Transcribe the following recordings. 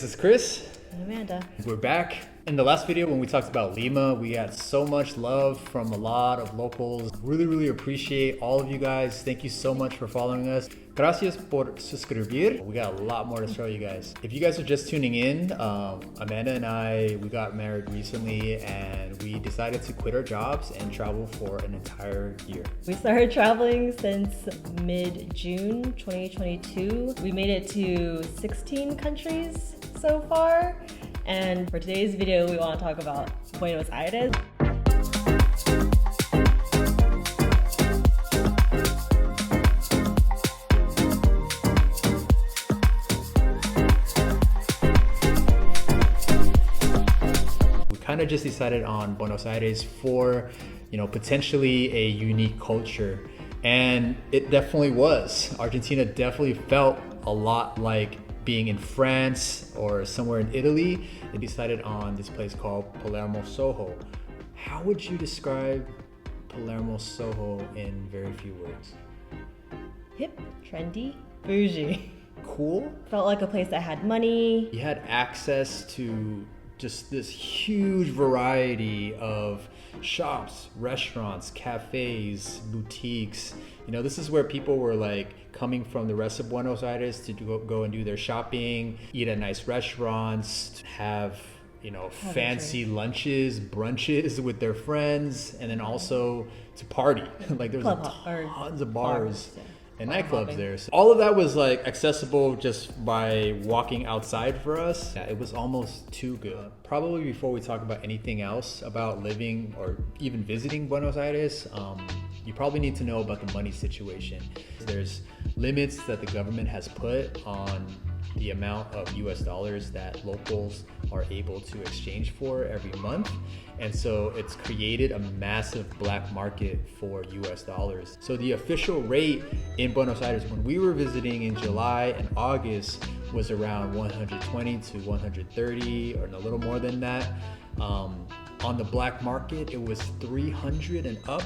This is Chris. And Amanda. We're back. In the last video when we talked about Lima, we got so much love from a lot of locals. Really appreciate all of you guys. Thank you so much for following us. Gracias por suscribir. We got a lot more to show you guys. If you guys are just tuning in, Amanda and I, we got married recently and we decided to quit our jobs and travel for an entire year. We started traveling since mid-June 2022. We made it to 16 countries so far. And for today's video, we want to talk about Buenos Aires. We kind of just decided on Buenos Aires for, potentially a unique culture. And it definitely was. Argentina definitely felt a lot like being in France or somewhere in Italy. They decided on this place called Palermo Soho. How would you describe Palermo Soho in very few words? Hip, trendy, bougie. Cool. Felt like a place that had money. You had access to just this huge variety of shops, restaurants, cafes, boutiques. This is where people were like coming from the rest of Buenos Aires to go and do their shopping, eat at nice restaurants, have fancy lunches, brunches with their friends, and then also to party. Like there's tons of bars and nightclubs there. So all of that was like accessible just by walking outside for us. Yeah, it was almost too good. Probably before we talk about anything else about living or even visiting Buenos Aires, you probably need to know about the money situation. There's limits that the government has put on the amount of US dollars that locals are able to exchange for every month. And so it's created a massive black market for US dollars. So the official rate in Buenos Aires when we were visiting in July and August was around 120 to 130 or a little more than that. On the black market, it was 300 and up.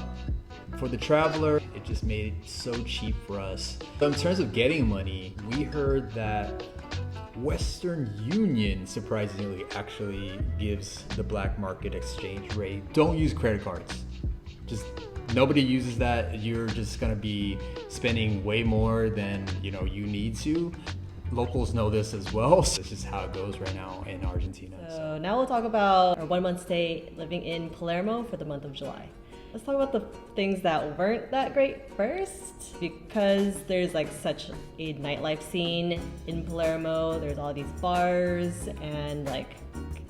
For the traveler, it just made it so cheap for us. So in terms of getting money, we heard that Western Union, surprisingly, actually gives the black market exchange rate. Don't use credit cards. Just nobody uses that. You're just gonna be spending way more than you need to. Locals know this as well. So this is how it goes right now in Argentina. So now we'll talk about our 1 month stay living in Palermo for the month of July. Let's talk about the things that weren't that great first, because there's like such a nightlife scene in Palermo. There's all these bars and like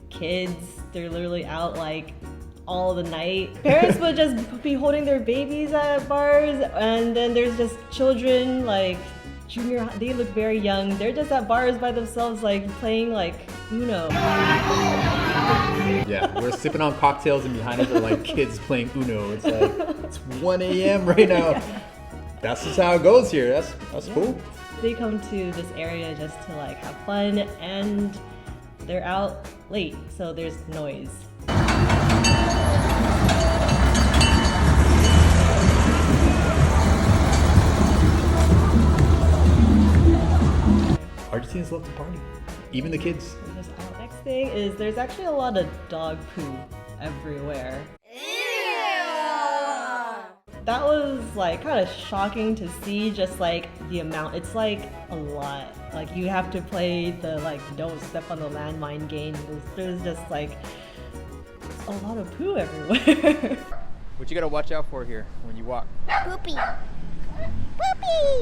kids, they're literally out like all the night. Parents would just be holding their babies at bars, and then there's just children like junior, they look very young. They're just at bars by themselves like playing like Uno. Yeah, we're sipping on cocktails and behind us are like kids playing Uno. It's like, it's 1 a.m. right now. Yeah. That's just how it goes here. That's cool. They come to this area just to like have fun, and they're out late, so there's noise. Argentinians love to party, even the kids. Next thing is there's actually a lot of dog poo everywhere. Ew. That was like kind of shocking to see, just like the amount. It's like a lot. Like you have to play the like don't step on the landmine game. There's just like a lot of poo everywhere. What you gotta watch out for here when you walk? Poopy.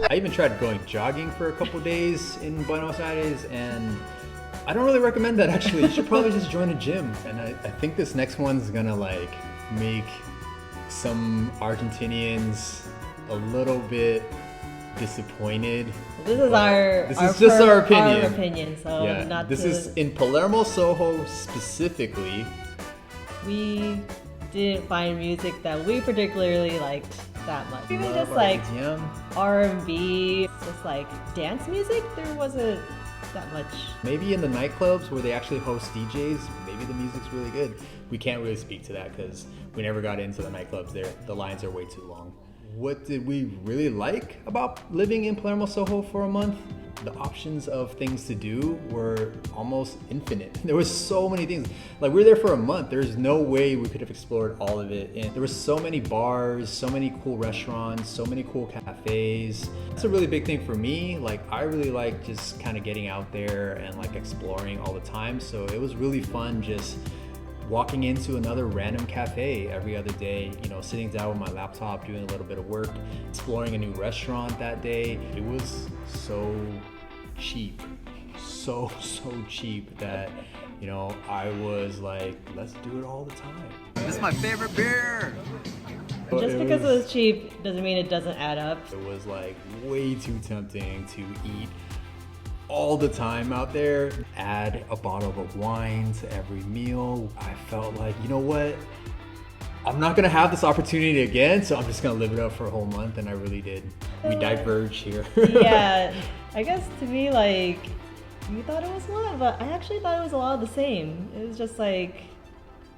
I even tried going jogging for a couple days in Buenos Aires, and I don't really recommend that actually. You should probably just join a gym. And I think this next one's gonna like make some Argentinians a little bit disappointed. This is just our opinion. Our opinion, so yeah, not this to... is in Palermo Soho specifically. We didn't find music that we particularly liked that much. Even Love just like Argentina. R&B, just like dance music, there wasn't that much. Maybe in the nightclubs where they actually host DJs, maybe the music's really good. We can't really speak to that because we never got into the nightclubs there. The lines are way too long. What did we really like about living in Palermo Soho for a month? The options of things to do were almost infinite. There was so many things. Like, we were there for a month. There's no way we could have explored all of it. And there were so many bars, so many cool restaurants, so many cool cafes. It's a really big thing for me. Like, I really like just kind of getting out there and like exploring all the time. So it was really fun just walking into another random cafe every other day, you know, sitting down with my laptop, doing a little bit of work, exploring a new restaurant that day. It was so cheap, so cheap that, you know, I was like, let's do it all the time. This is my favorite beer. Just because it was cheap doesn't mean it doesn't add up. It was like way too tempting to eat all the time out there. Add a bottle of wine to every meal. I felt like, you know what? I'm not gonna have this opportunity again, so I'm just gonna live it up for a whole month, and I really did. We diverged here. Yeah, I guess to me, like, you thought it was a lot, but I actually thought it was a lot of the same. It was just like,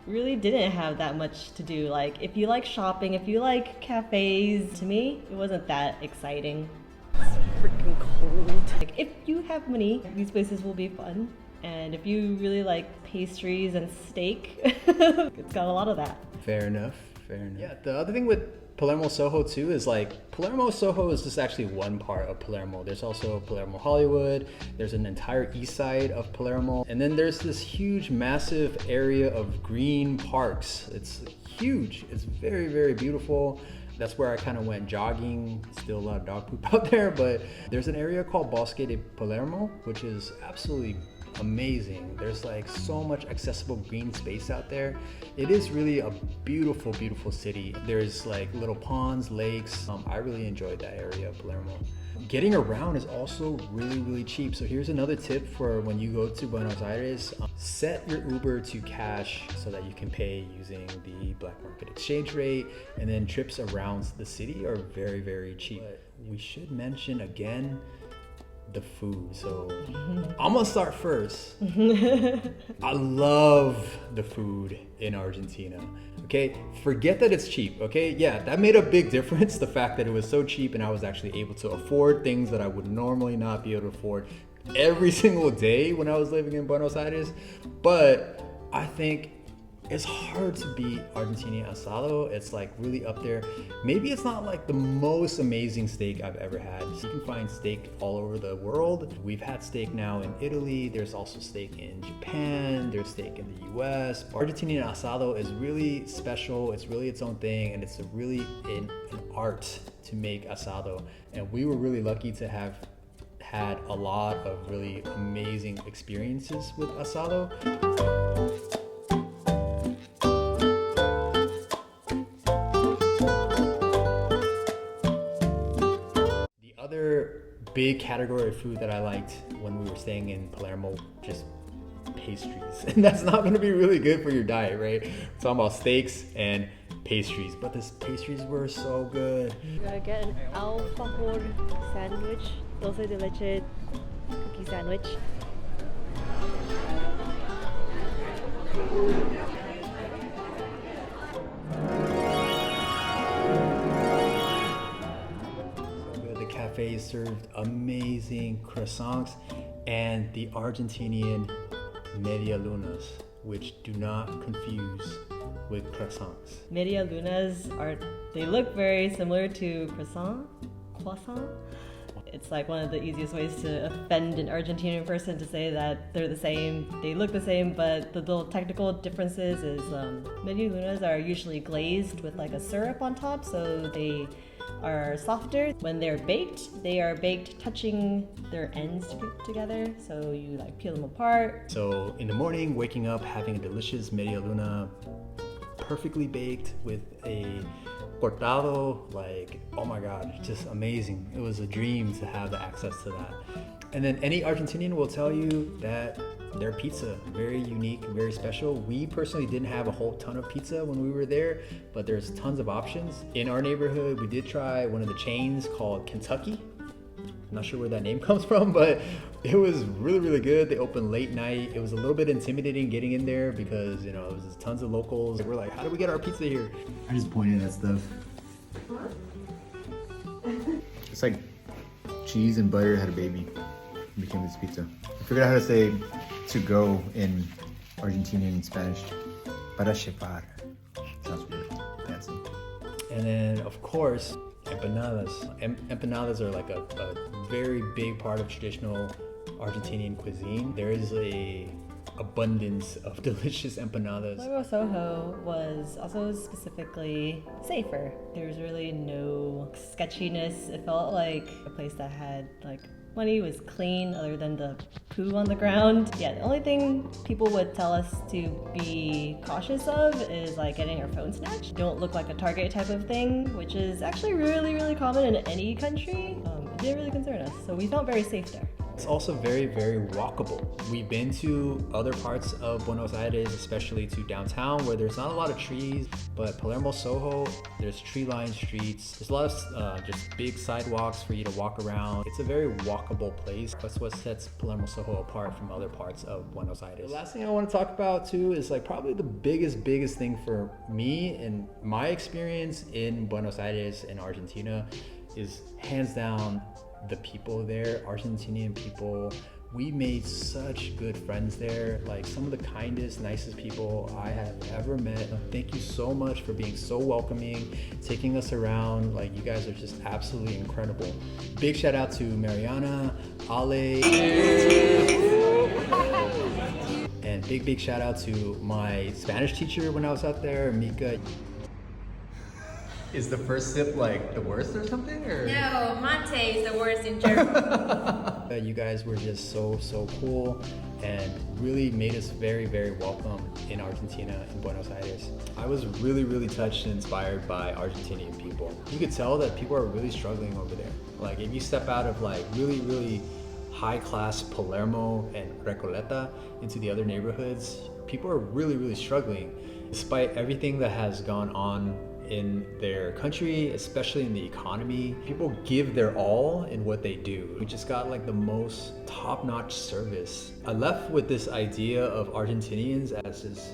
really didn't have that much to do. Like, if you like shopping, if you like cafes, to me, it wasn't that exciting. It's freaking cold. Like, if you have money, these places will be fun. And if you really like pastries and steak, it's got a lot of that. Fair enough, fair enough. Yeah, the other thing with Palermo Soho too is like, Palermo Soho is just actually one part of Palermo. There's also Palermo Hollywood, there's an entire east side of Palermo, and then there's this huge, massive area of green parks. It's huge, it's very, very beautiful. That's where I kind of went jogging. Still a lot of dog poop out there, but there's an area called Bosque de Palermo, which is absolutely amazing. There's like so much accessible green space out there. It is really a beautiful, beautiful city. There's like little ponds, lakes. I really enjoyed that area of Palermo. Getting around is also really, really cheap. So here's another tip for when you go to Buenos Aires. Set your Uber to cash so that you can pay using the black market exchange rate, and then trips around the city are very, very cheap. But we should mention again the food. So I'm gonna start first. I love the food in Argentina. Okay, forget that it's cheap. Okay, yeah, that made a big difference. The fact that it was so cheap and I was actually able to afford things that I would normally not be able to afford every single day when I was living in Buenos Aires. But I think it's hard to beat Argentinian asado. It's like really up there. Maybe it's not like the most amazing steak I've ever had. So you can find steak all over the world. We've had steak now in Italy. There's also steak in Japan. There's steak in the US. Argentinian asado is really special. It's really its own thing, and it's really an art to make asado. And we were really lucky to have had a lot of really amazing experiences with asado. Big category of food that I liked when we were staying in Palermo, just pastries. And that's not gonna be really good for your diet, right? We're talking about steaks and pastries, but these pastries were so good. You gotta get an alfajor sandwich, dulce de leche cookie sandwich. Cafe served amazing croissants and the Argentinian media lunas, which do not confuse with croissants. Media lunas they look very similar to croissant. It's like one of the easiest ways to offend an Argentinian person to say that they're the same. They look the same, but the little technical differences is media lunas are usually glazed with like a syrup on top, so they are softer. When they're baked, they are baked touching their ends together, so you like peel them apart. So in the morning, waking up, having a delicious media luna, perfectly baked with a cortado, like, oh my god, just amazing. It was a dream to have the access to that. And then any Argentinian will tell you that their pizza, very unique, very special. We personally didn't have a whole ton of pizza when we were there, but there's tons of options. In our neighborhood, we did try one of the chains called Kentucky. I'm not sure where that name comes from, but it was really, really good. They opened late night. It was a little bit intimidating getting in there because, you know, there was tons of locals. We're like, how do we get our pizza here? I just pointed at stuff. It's like cheese and butter had a baby. became this pizza. I figured out how to say to go in Argentinian Spanish. Para llevar. Sounds really fancy. And then, of course, empanadas. Empanadas are like a very big part of traditional Argentinian cuisine. There is a abundance of delicious empanadas. Palermo Soho was also specifically safer. There was really no sketchiness. It felt like a place that had like money, was clean other than the poo on the ground. Yeah, the only thing people would tell us to be cautious of is like getting our phone snatched. Don't look like a target type of thing, which is actually really, really common in any country. It didn't really concern us, so we felt very safe there. It's also very, very walkable. We've been to other parts of Buenos Aires, especially to downtown, where there's not a lot of trees, but Palermo Soho, there's tree-lined streets. There's a lot of just big sidewalks for you to walk around. It's a very walkable place. That's what sets Palermo Soho apart from other parts of Buenos Aires. The last thing I want to talk about too is like probably the biggest thing for me and my experience in Buenos Aires and Argentina is hands down the people there, Argentinian people. We made such good friends there, like some of the kindest, nicest people I have ever met. Thank you so much for being so welcoming, taking us around. Like, you guys are just absolutely incredible. Big shout out to Mariana, Ale, and big shout out to my Spanish teacher when I was out there, Mika. Is the first sip like the worst or something? Or? No, mate is the worst in German. You guys were just so cool and really made us very welcome in Argentina, in Buenos Aires. I was really touched and inspired by Argentinian people. You could tell that people are really struggling over there. Like, if you step out of like really high class Palermo and Recoleta into the other neighborhoods, people are really struggling. Despite everything that has gone on in their country, especially in the economy, people give their all in what they do. We just got like the most top-notch service. I left with this idea of Argentinians as this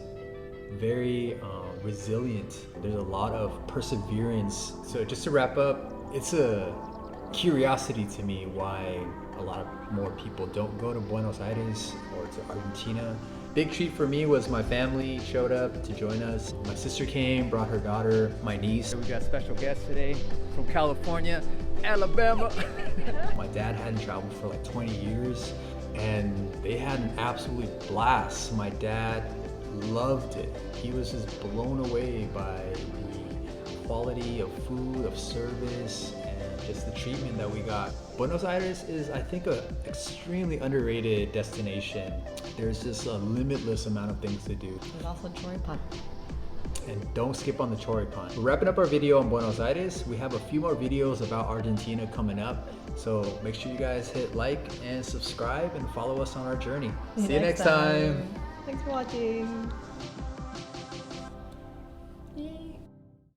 very resilient. There's a lot of perseverance. So just to wrap up, it's a curiosity to me why a lot of more people don't go to Buenos Aires or to Argentina. Big treat for me was my family showed up to join us. My sister came, brought her daughter, my niece. We got special guests today from California, Alabama. My dad hadn't traveled for like 20 years and they had an absolute blast. My dad loved it. He was just blown away by the quality of food, of service, and just the treatment that we got. Buenos Aires is, I think, an extremely underrated destination. There's just a limitless amount of things to do. There's also choripan. And don't skip on the choripan. We're wrapping up our video on Buenos Aires. We have a few more videos about Argentina coming up. So make sure you guys hit like and subscribe and follow us on our journey. See you next time. Thanks for watching.